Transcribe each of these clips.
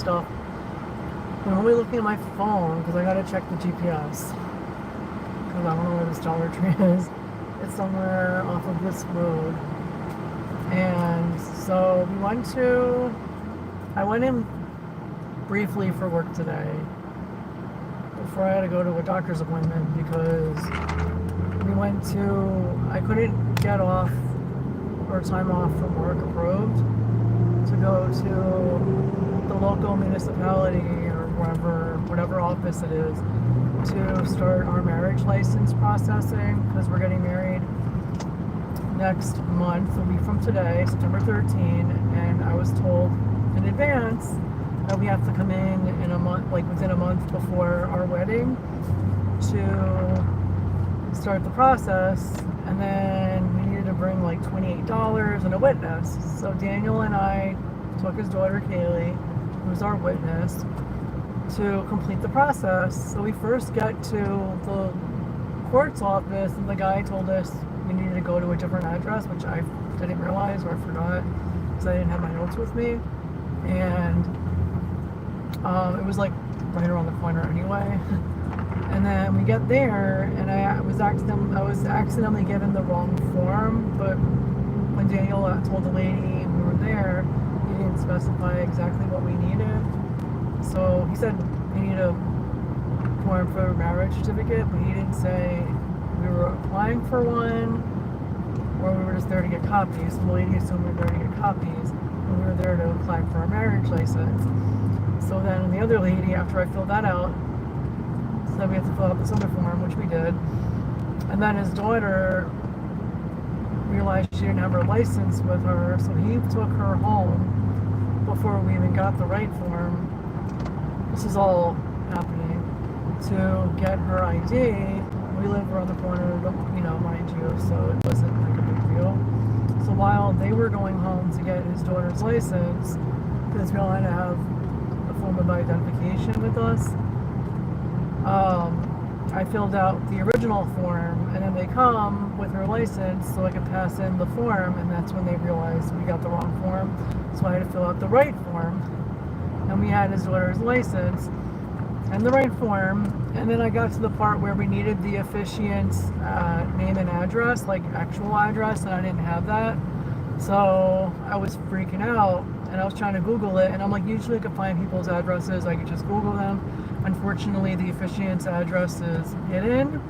stuff. But I'm only looking at my phone because I gotta check the GPS. Because I don't know where this Dollar Tree is. It's somewhere off of this road. And so I went in briefly for work today before I had to go to a doctor's appointment because I couldn't get off or time off from work approved to go to the local municipality or whatever office it is to start our marriage license processing because we're getting married next month, a week from today, September 13, and I was told in advance that we have to come in a month, like within a month before our wedding to start the process, and then we needed to bring like $28 and a witness. So Daniel and I took his daughter Kaylee, who's our witness, to complete the process. So we first got to the court's office and the guy told us we needed to go to a different address, which I didn't realize or I forgot because I didn't have my notes with me. And it was like right around the corner anyway. And then we get there and I was accidentally given the wrong form, but when Daniel told the lady we were there, he didn't specify exactly what we needed. So he said we need a form for a marriage certificate, but he didn't say we were applying for one or we were just there to get copies. So the lady assumed we were there to get copies and we were there to apply for a marriage license. So then the other lady, after I filled that out, said we had to fill out this other form, which we did. And then his daughter realized she didn't have her license with her, so he took her home before we even got the right form. This is all happening to get her ID. We live around the corner, mind you, so it wasn't like a big deal. So while they were going home to get his daughter's license, because we all had to have a form of identification with us, I filled out the original form, and then they come with her license so I could pass in the form, and that's when they realized we got the wrong form. So I had to fill out the right form, and we had his daughter's license and the right form, and then I got to the part where we needed the officiant's name and address, like actual address, and I didn't have that. So I was freaking out, and I was trying to Google it, and I'm like, usually I could find people's addresses, I could just Google them. Unfortunately, the officiant's address is hidden.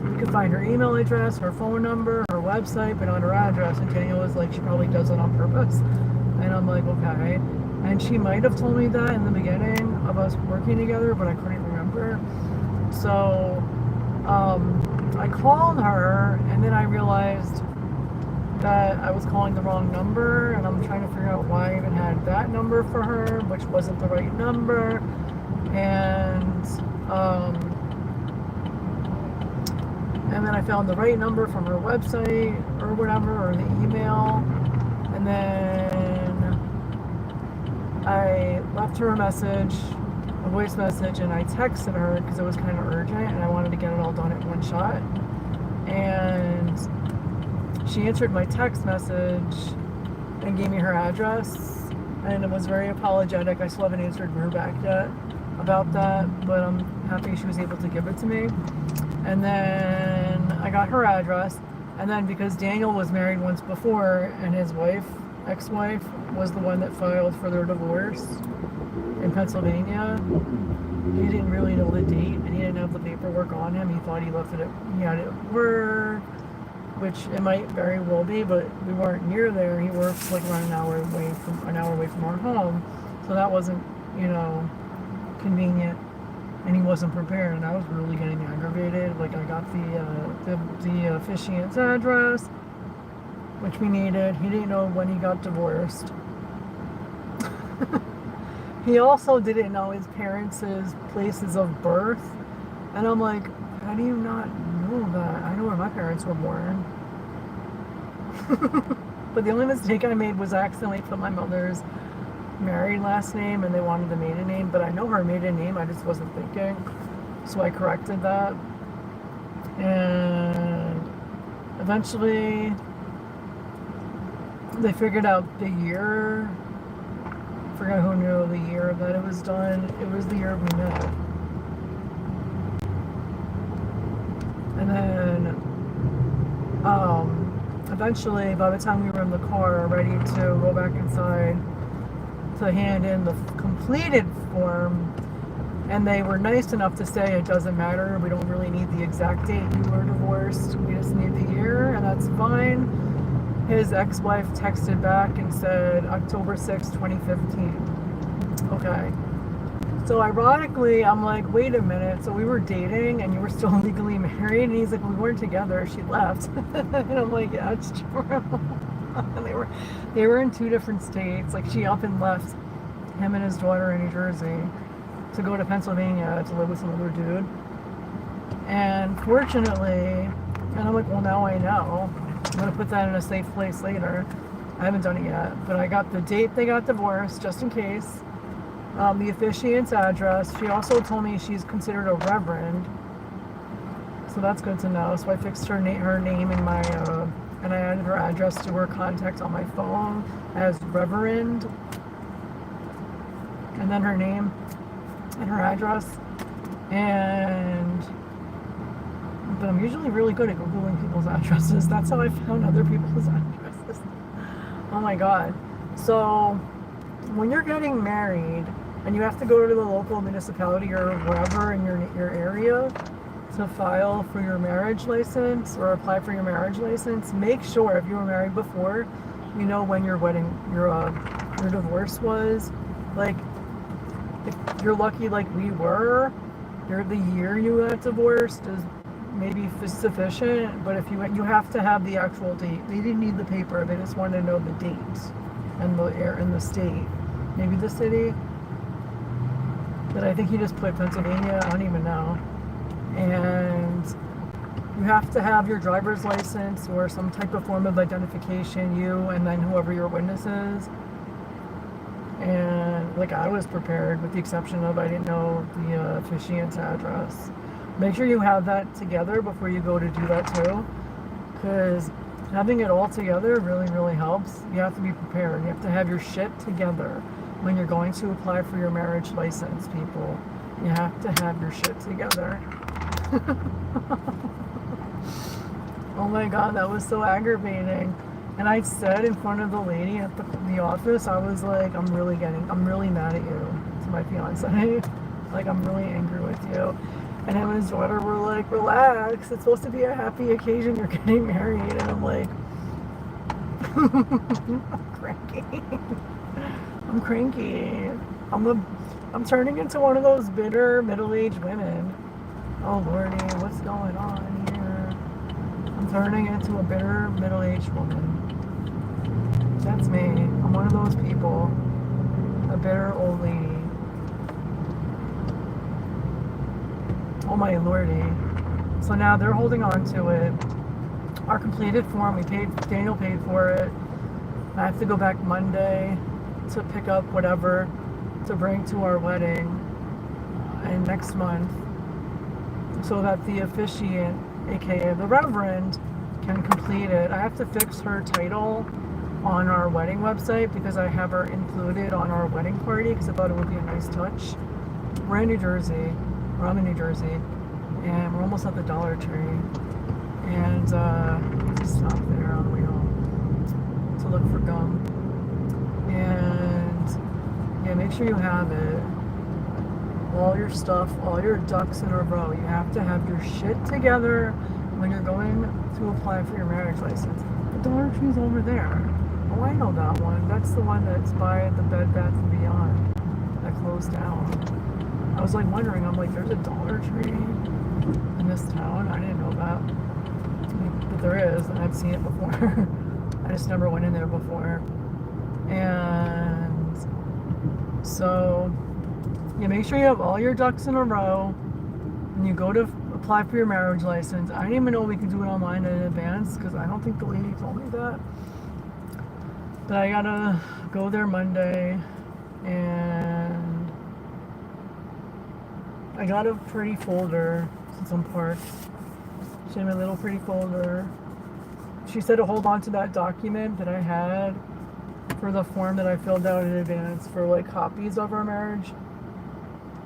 You can find her email address, her phone number, her website, but not her address. And Daniel was like, she probably does it on purpose. And I'm like, okay. And she might have told me that in the beginning of us working together, but I couldn't remember. So I called her, and then I realized that I was calling the wrong number, and I'm trying to figure out why I even had that number for her, which wasn't the right number. And then I found the right number from her website or whatever, or the email, and then I left her a voice message, and I texted her because it was kind of urgent and I wanted to get it all done at one shot. And she answered my text message and gave me her address, and it was very apologetic. I still haven't answered her back yet about that, but I'm happy she was able to give it to me. And then I got her address, and then because Daniel was married once before and his ex-wife was the one that filed for their divorce in Pennsylvania, he didn't really know the date and he didn't have the paperwork on him. He thought he had it at work, which it might very well be, but we weren't near there. He works like around an hour away from our home, so that wasn't convenient, and he wasn't prepared, and I was really getting aggravated. Like, I got the officiant's address, which we needed. He didn't know when he got divorced. He also didn't know his parents' places of birth, and I'm like, how do you not know that? I know where my parents were born. But the only mistake I made was I accidentally put my mother's married last name, and they wanted the maiden name, but I know her maiden name, I just wasn't thinking, so I corrected that. And eventually they figured out the year Forgot who knew the year that it was done. It was the year we met. And then, eventually, by the time we were in the car, ready to go back inside to hand in the completed form, and they were nice enough to say it doesn't matter. We don't really need the exact date you were divorced. We just need the year, and that's fine. His ex-wife texted back and said October 6, 2015. Okay. So ironically, I'm like, wait a minute. So we were dating and you were still legally married? And he's like, we weren't together. She left. And I'm like, yeah, it's true. they were in 2 different states. Like she up and left him and his daughter in New Jersey to go to Pennsylvania to live with some other dude. And fortunately, and I'm like, well, now I know. I'm going to put that in a safe place later. I haven't done it yet. But I got the date they got divorced, just in case. The officiant's address. She also told me she's considered a reverend. So that's good to know. So I fixed her name in my, and I added her address to her contact on my phone as Reverend. And then her name and her address. But I'm usually really good at Googling people's addresses. That's how I found other people's addresses. Oh my God. So when you're getting married and you have to go to the local municipality or wherever in your area to file for your marriage license or apply for your marriage license, make sure if you were married before, you know when your divorce was. Like, if you're lucky like we were, the year you got divorced is maybe sufficient, but if you have to have the actual date. They didn't need the paper, they just wanted to know the date and the state, maybe the city. But I think he just put Pennsylvania, I don't even know. And you have to have your driver's license or some type of form of identification, you and then whoever your witness is. And like I was prepared, with the exception of I didn't know the officiant's address. Make sure you have that together before you go to do that too, because having it all together really, really helps. You have to be prepared. You have to have your shit together when you're going to apply for your marriage license, people. You have to have your shit together. Oh my God, that was so aggravating. And I said in front of the lady at the office, I was like, I'm really mad at you, to my fiance. Like, I'm really angry with you. And him and his daughter were like, relax, it's supposed to be a happy occasion, you're getting married. And I'm like, I'm cranky. I'm turning into one of those bitter middle-aged women. Oh Lordy, what's going on here? I'm turning into a bitter middle-aged woman. That's me. I'm one of those people. A bitter old lady. Oh my Lordy. So now they're holding on to it. Our completed form, Daniel paid for it. I have to go back Monday to pick up whatever to bring to our wedding and next month, so that the officiant, aka the Reverend, can complete it. I have to fix her title on our wedding website because I have her included on our wedding party because I thought it would be a nice touch. We're in New Jersey, or I'm in New Jersey, and we're almost at the Dollar Tree. And just stop there on the way home to look for gum. And yeah, make sure you have it. All your stuff, all your ducks in a row. You have to have your shit together when you're going to apply for your marriage license. The Dollar Tree's over there. Oh, I know that one. That's the one that's by the Bed Bath & Beyond that closed down. I was like wondering, I'm like, there's a Dollar Tree in this town? I didn't know that. But there is, and I've seen it before. I just never went in there before. And so, yeah, make sure you have all your ducks in a row when you go to apply for your marriage license. I didn't even know we could do it online in advance because I don't think the lady told me that. But I gotta go there Monday, and I got a pretty folder since I'm parked. She had my little pretty folder. She said to hold on to that document that I had for the form that I filled out in advance for like copies of our marriage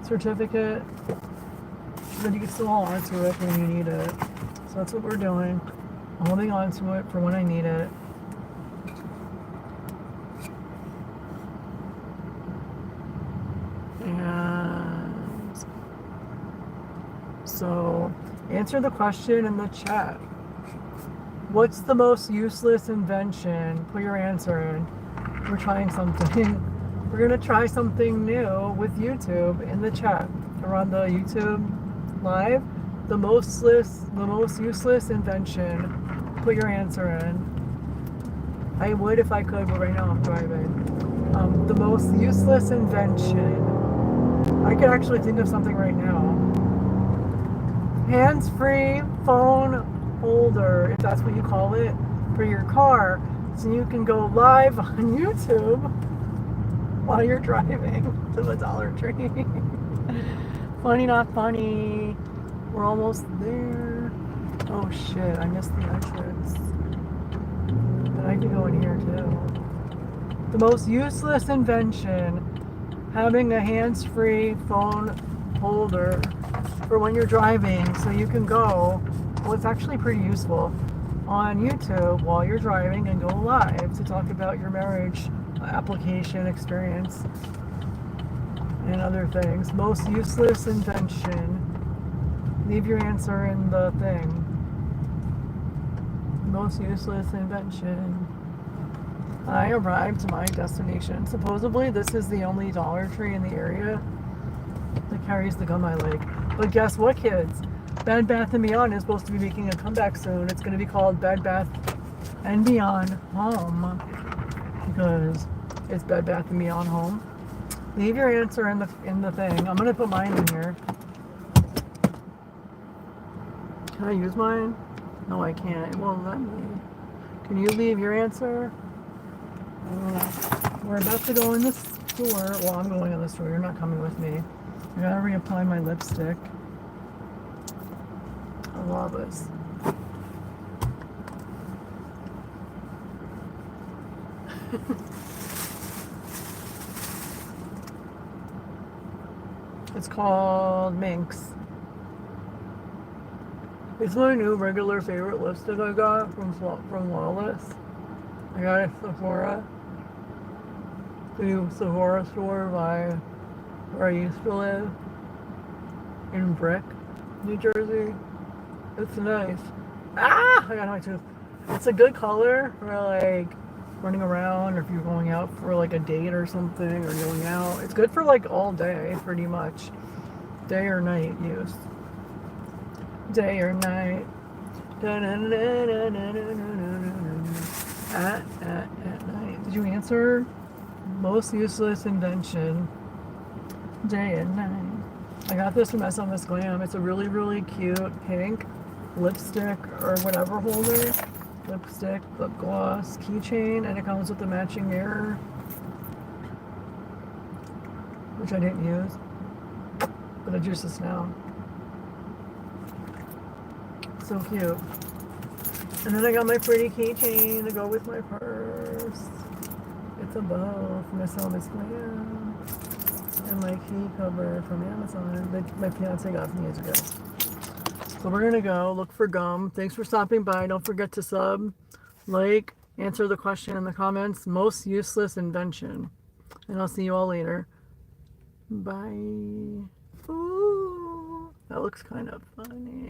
certificate. Then you can still hold on to it when you need it. So that's what we're doing. I'm holding on to it for when I need it. And so answer the question in the chat. What's the most useless invention? Put your answer in. We're trying something. We're gonna try something new with YouTube in the chat. Or on the YouTube live. The most useless invention. Put your answer in. I would if I could, but right now I'm driving. The most useless invention. I could actually think of something right now. Hands-free phone holder, if that's what you call it, for your car, so you can go live on YouTube while you're driving to the Dollar Tree. Funny, not funny. We're almost there. Oh shit, I missed the exits. But I can go in here too. The most useless invention, having a hands-free phone holder for when you're driving, so you can go, well, it's actually pretty useful, on YouTube while you're driving and go live to talk about your marriage application experience and other things. Most useless invention. Leave your answer in the thing. Most useless invention. I arrived to my destination. Supposedly this is the only Dollar Tree in the area that carries the gum I like. But guess what, kids? Bed Bath & Beyond is supposed to be making a comeback soon. It's going to be called Bed Bath & Beyond Home, because it's Bed Bath & Beyond Home. Leave your answer in the thing. I'm going to put mine in here. Can I use mine? No, I can't. It won't let me. Can you leave your answer? We're about to go in the store. Well, I'm going in the store. You're not coming with me. I gotta reapply my lipstick. I love this. It's called Minx. It's my new regular favorite lipstick I got from Flawless. I got it at Sephora. The new Sephora store by where I used to live in Brick, New Jersey. It's nice. Ah! I got my tooth. It's a good color for like running around, or if you're going out for like a date or something, or going out. It's good for like all day, pretty much. Day or night use. Day or night. At night. Did you answer? Most useless invention. Day and night. I got this from SMS Glam. It's a really, really cute pink lipstick or whatever holder. Lipstick, lip gloss, keychain, and it comes with a matching mirror, which I didn't use, but I juice this now. So cute. And then I got my pretty keychain to go with my purse. It's a bow from SMS Glam. And my key cover from Amazon that my fiance got from years ago. So we're gonna go look for gum. Thanks for stopping by. Don't forget to sub, like, answer the question in the comments. Most useless invention. And I'll see you all later. Bye. Ooh, that looks kind of funny.